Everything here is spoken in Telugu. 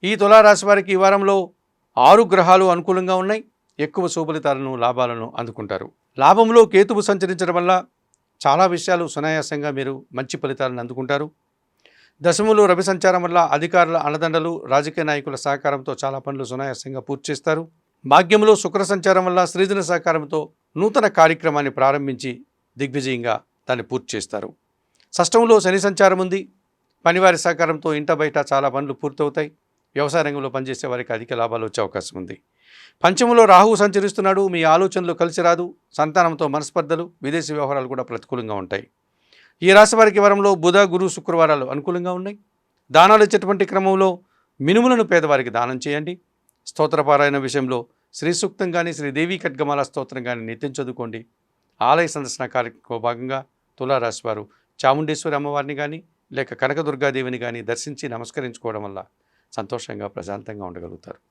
ఈ తులారాశి వారికి ఈ వారంలో 6 గ్రహాలు అనుకూలంగా ఉన్నాయి. ఎక్కువ శుభలితాలను లాభాలను అందుకుంటారు. లాభంలో కేతువు సంచరించడం వల్ల చాలా విషయాలు సునాయాసంగా మీరు మంచి ఫలితాలను అందుకుంటారు. దశములో రవి సంచారం వల్ల అధికారుల అండదండలు, రాజకీయ నాయకుల సహకారంతో చాలా పనులు సునాయాసంగా పూర్తి చేస్తారు. భాగ్యంలో శుక్ర సంచారం వల్ల శ్రీజన సహకారంతో నూతన కార్యక్రమాన్ని ప్రారంభించి దిగ్విజయంగా దాన్ని పూర్తి చేస్తారు. షష్టంలో శని సంచారం ఉంది. పనివారి సహకారంతో ఇంట బయట చాలా పనులు పూర్తవుతాయి. వ్యవసాయ రంగంలో పనిచేసే వారికి అధిక లాభాలు వచ్చే అవకాశం ఉంది. పంచమంలో రాహువు సంచరిస్తున్నాడు. మీ ఆలోచనలు కలిసి రాదు. సంతానంతో మనస్పర్ధలు, విదేశీ వ్యవహారాలు కూడా ప్రతికూలంగా ఉంటాయి. ఈ రాశి వారికి వారంలో బుధ, గురు, శుక్రవారాలు అనుకూలంగా ఉన్నాయి. దానాలు ఇచ్చేటువంటి క్రమంలో మినుములను పేదవారికి దానం చేయండి. స్తోత్రపారాయణ విషయంలో శ్రీ సూక్తం కానీ, శ్రీదేవి ఖడ్గమాల స్తోత్రం కానీ నిత్యం చదువుకోండి. ఆలయ సందర్శన కార్యక్రమంలో భాగంగా తులారాశి వారు చాముండేశ్వరి అమ్మవారిని కానీ లేక కనకదుర్గాదేవిని కానీ దర్శించి నమస్కరించుకోవడం వల్ల సంతోషంగా ప్రశాంతంగా ఉండగలుగుతారు.